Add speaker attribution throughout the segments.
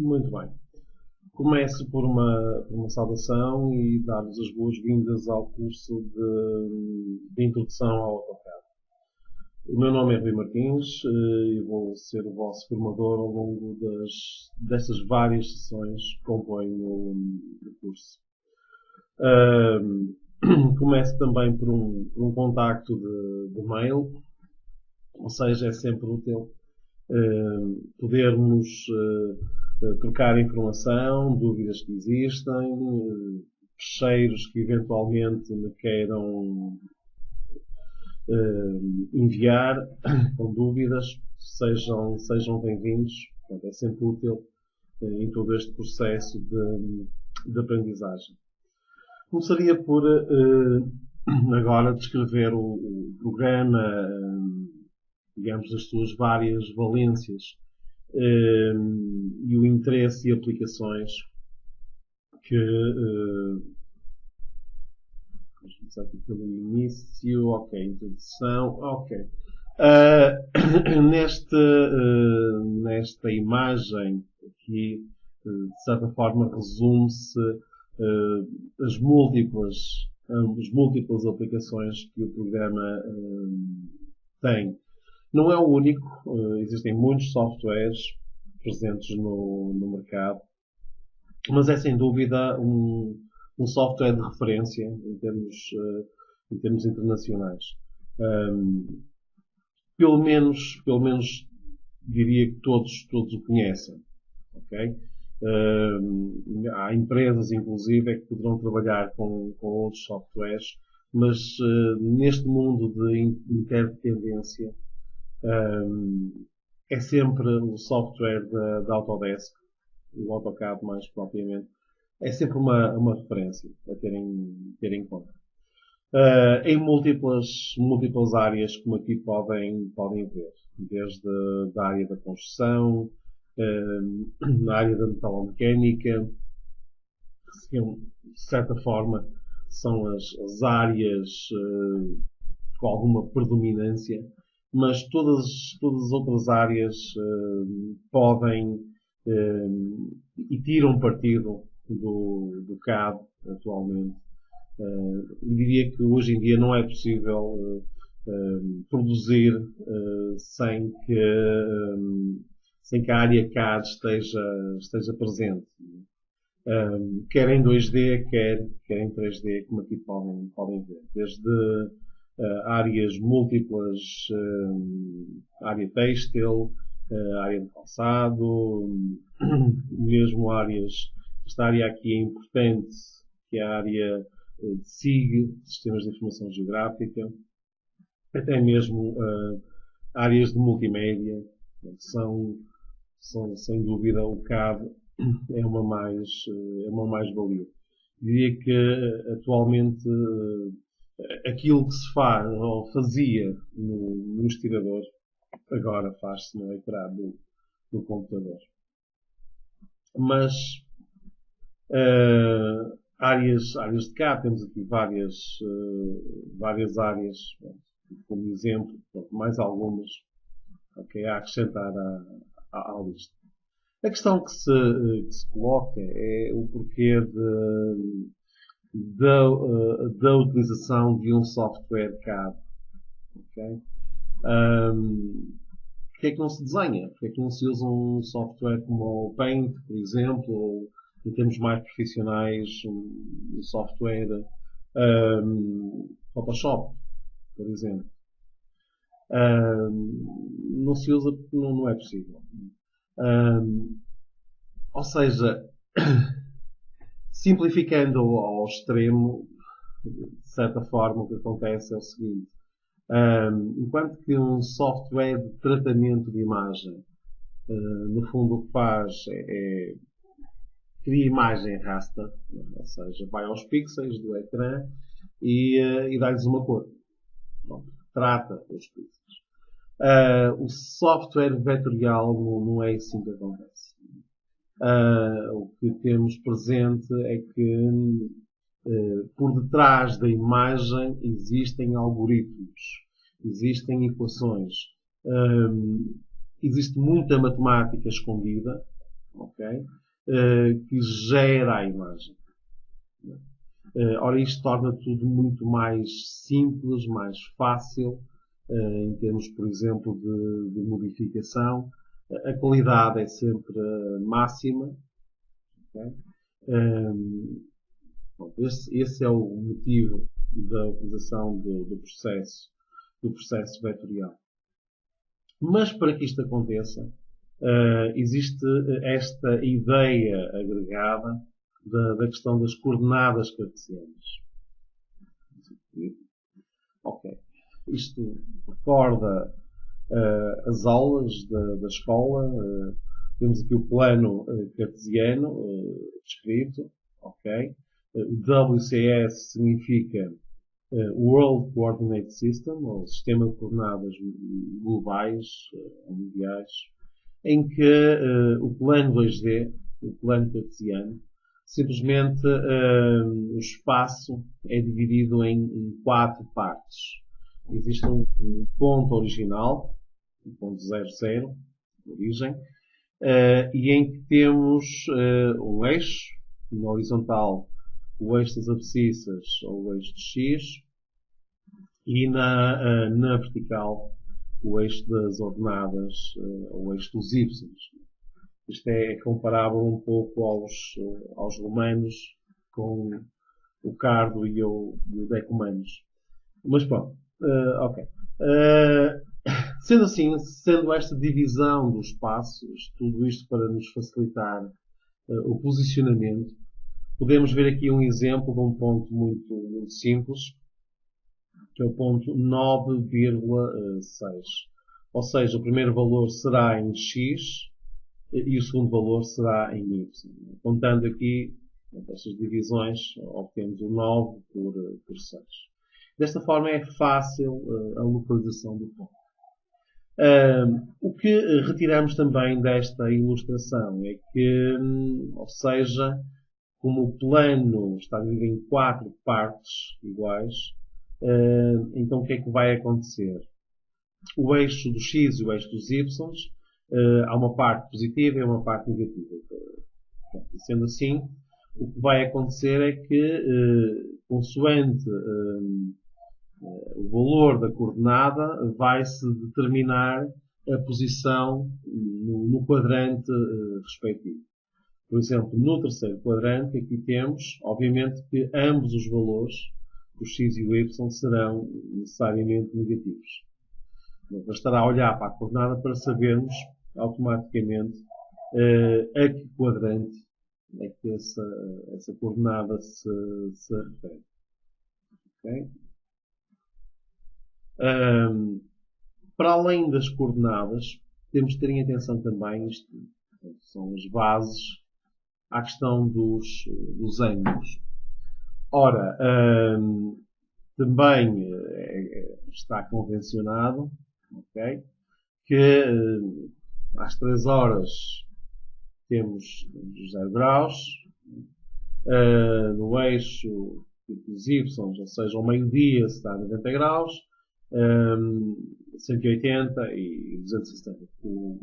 Speaker 1: Muito bem. Começo por uma saudação e dar-vos as boas-vindas ao curso de Introdução ao AutoCAD. O meu nome é Rui Martins e vou ser o vosso formador ao longo destas várias sessões que compõem o curso. Começo também por um contacto de mail, ou seja, é sempre útil podermos trocar informação, dúvidas que existem, fecheiros que eventualmente me queiram enviar com dúvidas, sejam bem-vindos. Portanto, é sempre útil em todo este processo de aprendizagem. Começaria por agora descrever o programa, digamos, as suas várias valências e o interesse e aplicações que vamos começar aqui pelo início, ok, introdução, ok. Nesta imagem aqui, de certa forma, resume-se as múltiplas aplicações que o programa tem. Não é o único, existem muitos softwares presentes no mercado, mas é sem dúvida um software de referência em termos internacionais. Pelo menos diria que todos o conhecem. Okay? Há empresas, inclusive, que poderão trabalhar com outros softwares, mas neste mundo de interdependência é sempre o software da Autodesk, o AutoCAD mais propriamente, é sempre uma referência a ter em conta. Em múltiplas áreas, como aqui podem ver, desde a área da construção, na área da metalomecânica, que de certa forma são as áreas com alguma predominância, mas todas as outras áreas podem e tiram partido do CAD atualmente. Diria que hoje em dia não é possível produzir sem que a área CAD esteja presente. Quer em 2D, quer em 3D, como aqui podem ver. Desde áreas múltiplas, área têxtil, área de calçado, mesmo esta área aqui é importante, que é a área de SIG, Sistemas de Informação Geográfica, até mesmo áreas de multimédia, são sem dúvida o CAD é uma mais-valia. Diria que atualmente aquilo que se faz ou fazia no estirador agora faz-se no ecrã do computador. Mas áreas de CAD, temos aqui várias áreas, como exemplo, mais algumas a acrescentar à lista. A questão que se coloca é o porquê da utilização de um software CAD. Okay? Porque é que não se desenha? Porque é que não se usa um software como o Paint, por exemplo, ou em termos mais profissionais, um software Photoshop, por exemplo? Não se usa porque não é possível. Ou seja, simplificando ao extremo, de certa forma, o que acontece é o seguinte. Enquanto que um software de tratamento de imagem, no fundo o que faz é cria imagem raster, ou seja, vai aos pixels do ecrã e dá-lhes uma cor. Pronto, trata os pixels. O software vetorial não é assim que acontece. O que temos presente é que por detrás da imagem existem algoritmos, existem equações, existe muita matemática escondida ok? Que gera a imagem. Ora, isto torna tudo muito mais simples, mais fácil, em termos, por exemplo, de modificação. A qualidade é sempre máxima. Okay? Esse é o motivo da utilização do processo vetorial. Mas para que isto aconteça, existe esta ideia agregada da questão das coordenadas cartesianas. Ok. Isto recorda as aulas da escola. Temos aqui o plano cartesiano descrito. Ok. O WCS significa World Coordinate System, ou Sistema de Coordenadas Globais, mundiais, em que o plano 2D, o plano cartesiano, simplesmente o espaço é dividido em 4 partes. Existe um ponto original, um ponto 00, origem, e em que temos um eixo, na horizontal o eixo das abscissas ou o eixo de X, e na vertical o eixo das ordenadas ou o eixo dos Y. Isto é comparável um pouco aos romanos com o cardo e o decumanos. Mas pronto, ok. Sendo assim, sendo esta divisão dos passos, tudo isto para nos facilitar o posicionamento, podemos ver aqui um exemplo de um ponto muito simples, que é o ponto 9,6. Ou seja, o primeiro valor será em x e o segundo valor será em y. Contando aqui estas divisões, obtemos o 9 por 6. Desta forma é fácil a localização do ponto. O que retiramos também desta ilustração é que, ou seja, como o plano está dividido em 4 partes iguais, então o que é que vai acontecer? O eixo do x e o eixo dos y, há uma parte positiva e uma parte negativa. Sendo assim, o que vai acontecer é que, consoante o valor da coordenada, vai-se determinar a posição no quadrante respectivo. Por exemplo, no terceiro quadrante, aqui temos, obviamente, que ambos os valores, o x e o y, serão necessariamente negativos. Bastará olhar para a coordenada para sabermos automaticamente a que quadrante é que essa coordenada se refere. Okay? Para além das coordenadas, temos de ter em atenção também, isto são as bases, à questão dos ângulos. Ora, também está convencionado, okay, que às 3 horas temos 0 graus, no eixo dos Y, ou seja, ao meio-dia se dá 90 graus, 180 e 270. O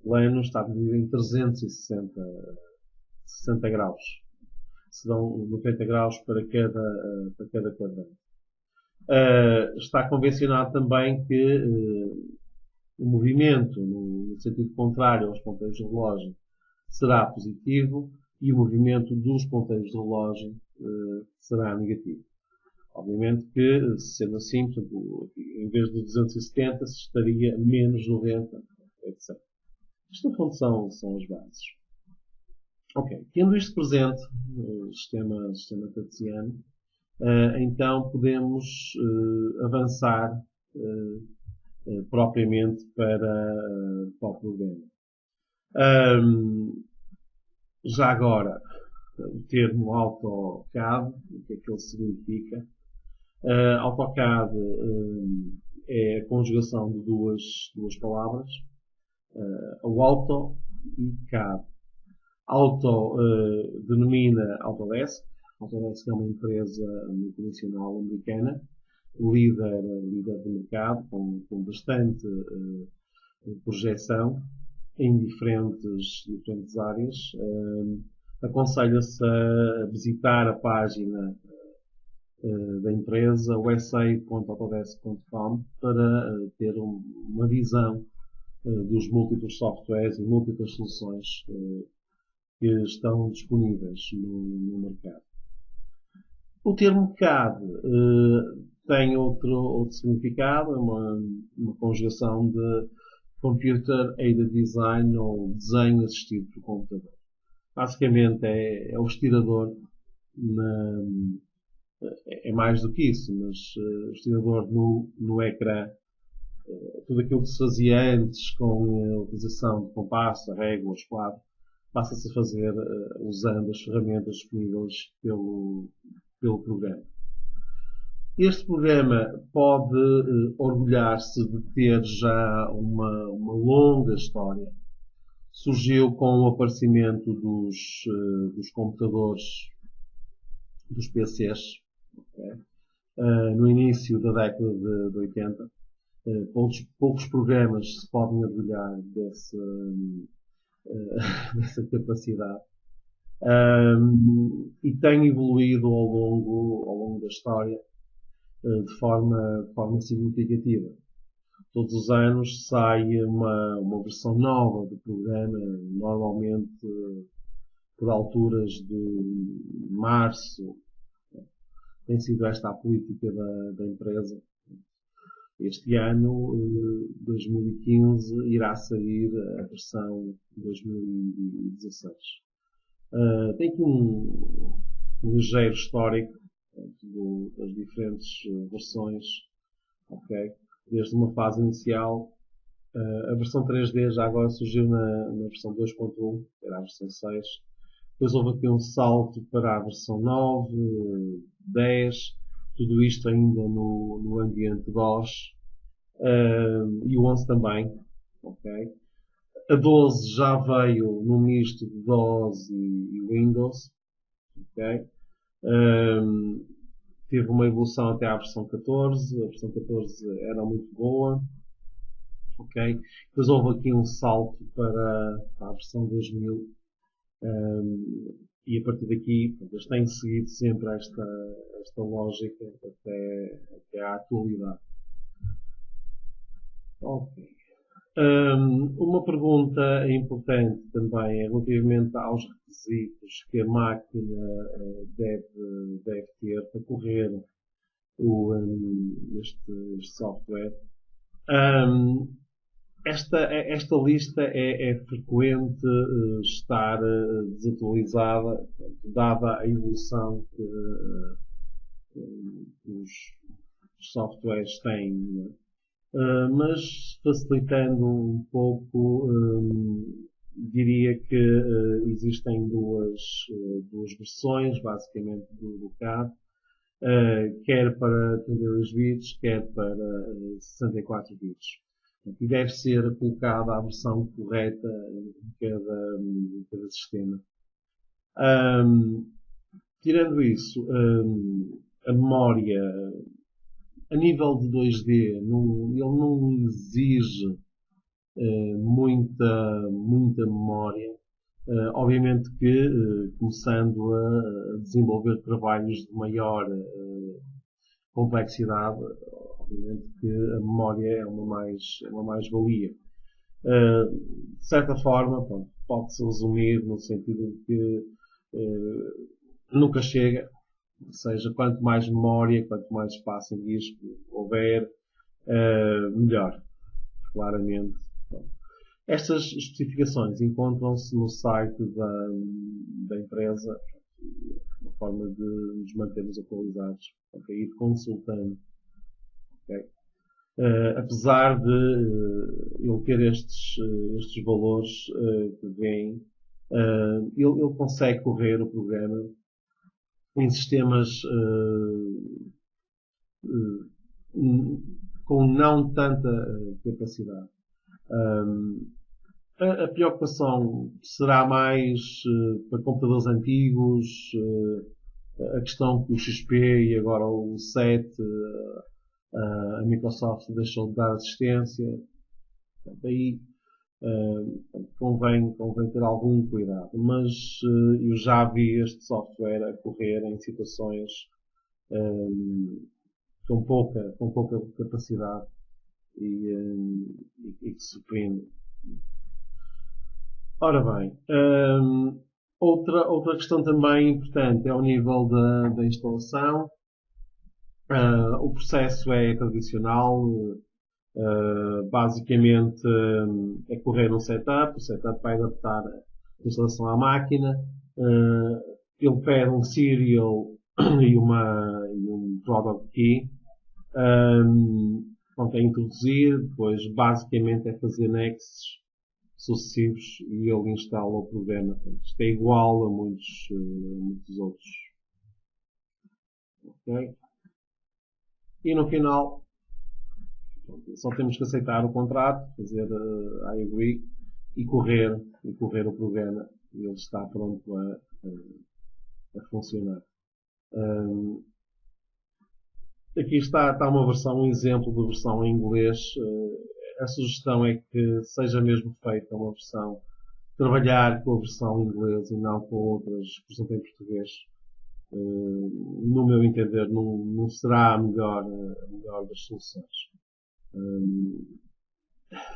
Speaker 1: plano está dividido em 360 graus. Se dão 90 graus para cada quadrante. Está convencionado também que o movimento no sentido contrário aos ponteiros de relógio será positivo e o movimento dos ponteiros de relógio será negativo. Obviamente que, sendo assim, em vez de 270, se estaria menos 90, etc. Isto, no fundo, são as bases. Ok. Tendo isto presente, o sistema cartesiano, então podemos avançar propriamente para o problema. Já agora, o termo AutoCAD, o que é que ele significa? AutoCAD é a conjugação de duas palavras, o Auto e CAD. Auto denomina Autodesk. Autodesk é uma empresa multinacional americana, líder de mercado, com bastante projeção, em diferentes áreas. Aconselha-se a visitar a página da empresa, usa.autodesk.com, para ter uma visão dos múltiplos softwares e múltiplas soluções que estão disponíveis no mercado. O termo CAD tem outro significado, é uma conjugação de Computer Aided Design, ou desenho assistido por computador. Basicamente é o estirador, é mais do que isso, mas o estirador no ecrã, tudo aquilo que se fazia antes com a utilização de compasso, régua, ou esquadro, passa-se a fazer usando as ferramentas disponíveis pelo programa. Este programa pode orgulhar-se de ter já uma longa história. Surgiu com o aparecimento dos computadores, dos PCs, okay? No início da década de 80. Poucos programas se podem orgulhar dessa capacidade. E tem evoluído ao longo da história de forma significativa. Todos os anos sai uma versão nova do programa, normalmente por alturas de março. Tem sido esta a política da empresa. Este ano, 2015, irá sair a versão 2016. Tem aqui um ligeiro histórico das diferentes versões, okay? Desde uma fase inicial. A versão 3D já agora surgiu na versão 2.1, era a versão 6. Depois houve aqui um salto para a versão 9, 10, tudo isto ainda no ambiente DOS, e o 11 também. Okay? A 12 já veio num misto de DOS e Windows. Okay? Teve uma evolução até à versão 14. A versão 14 era muito boa. Okay? Depois houve aqui um salto para a versão 2000. E a partir daqui eles têm seguido sempre esta lógica até à atualidade. Okay. Uma pergunta importante também é relativamente aos requisitos que a máquina deve ter para correr este software. Esta lista é frequente estar desatualizada, dada a evolução que os softwares têm, né? Mas facilitando um pouco, diria que existem duas versões, basicamente, do CAD, quer para 32 bits, quer para 64 bits. E deve ser colocada a versão correta em cada sistema. Tirando isso, a memória, a nível de 2D, ele não exige muita memória. Obviamente que, começando a desenvolver trabalhos de maior complexidade, obviamente que a memória é uma mais-valia. De certa forma, pode-se resumir no sentido de que nunca chega. Ou seja, quanto mais memória, quanto mais espaço em disco houver, melhor. Claramente. Estas especificações encontram-se no site da empresa, uma forma de nos mantermos atualizados, okay? E de consultando. Okay? Apesar de ele ter estes valores que vêm, ele consegue correr o programa em sistemas com não tanta capacidade. A preocupação será mais para computadores antigos, a questão que o XP e agora o 7, a Microsoft deixou de dar assistência. Daí Convém ter algum cuidado. Mas eu já vi este software a correr em situações com pouca capacidade e que surpreende. Ora bem, outra questão também importante é o nível da instalação. O processo é tradicional, basicamente é correr um setup, o setup vai adaptar a instalação à máquina, ele pede um serial e um product key, pronto, é introduzir, depois basicamente é fazer nexos sucessivos e ele instala o programa. Isto é igual a muitos outros. Okay? E no final, só temos que aceitar o contrato, fazer I agree e correr o programa. E ele está pronto a funcionar. Aqui está uma versão, um exemplo de versão em inglês. A sugestão é que seja mesmo feita uma versão, trabalhar com a versão em inglês e não com outras, por exemplo, em português. No meu entender, não será a melhor das soluções.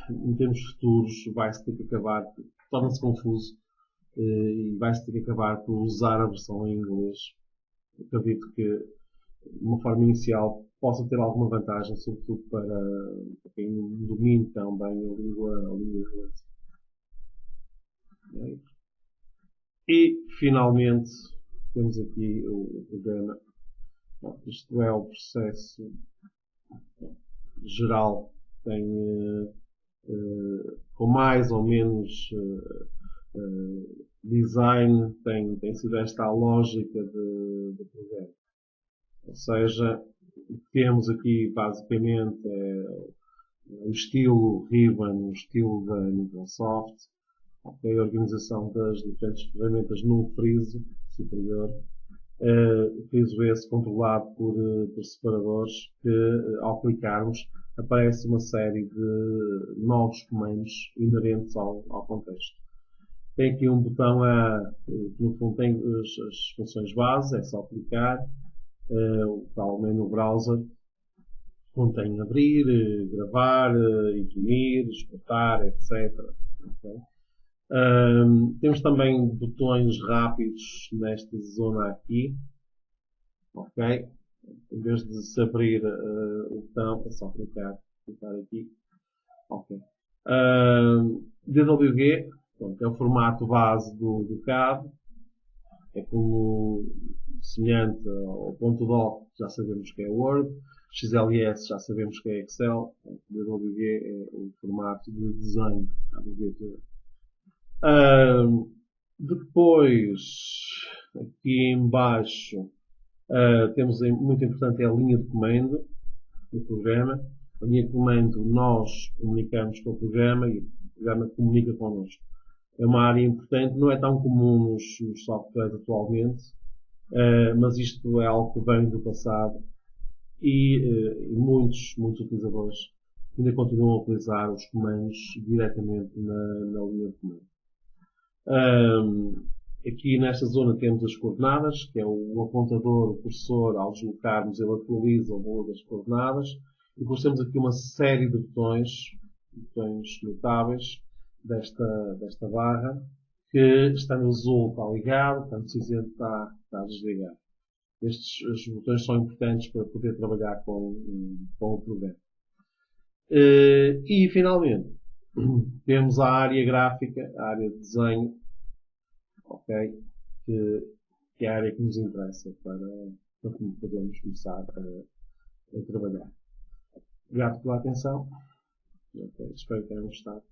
Speaker 1: Em termos futuros, vai-se ter que acabar, torna-se confuso e vai-se ter que acabar por usar a versão em inglês. Acredito que, de uma forma inicial, possa ter alguma vantagem, sobretudo para quem domine também a língua inglesa. Okay. E, finalmente, temos aqui o programa. Bom, isto é o processo geral. Tem com mais ou menos design, tem sido esta a lógica do programa. Ou seja, o que temos aqui basicamente é o estilo Ribbon, o estilo da Microsoft, a organização das diferentes ferramentas num friso superior, friso esse controlado por separadores que, ao clicarmos, aparece uma série de novos comandos inerentes ao contexto. Tem aqui um botão que no fundo tem as funções base, é só clicar, o tal menu browser, contém abrir, gravar, imprimir, exportar, etc. Okay? Temos também botões rápidos nesta zona aqui. Ok? Em vez de se abrir o botão, é só clicar aqui. Ok. DWG, pronto, é o formato base do CAD. É como semelhante ao ponto .doc, já sabemos que é Word. XLS já sabemos que é Excel. DWG é o formato de desenho. Depois, aqui em baixo, temos muito importante é a linha de comando do programa. A linha de comando nós comunicamos com o programa e o programa comunica connosco. É uma área importante, não é tão comum nos softwares atualmente, mas isto é algo que vem do passado e muitos utilizadores ainda continuam a utilizar os comandos diretamente na linha de comando. Aqui nesta zona temos as coordenadas, que é o apontador, o cursor, ao deslocarmos ele atualiza o valor das coordenadas. E depois temos aqui uma série de botões notáveis desta barra, que está no azul está ligado, está no cinzento está desligado. Estes botões são importantes para poder trabalhar com o programa. E finalmente, temos a área gráfica, a área de desenho, ok? Que é a área que nos interessa para podermos começar a trabalhar. Obrigado pela atenção. Okay, espero que tenham gostado.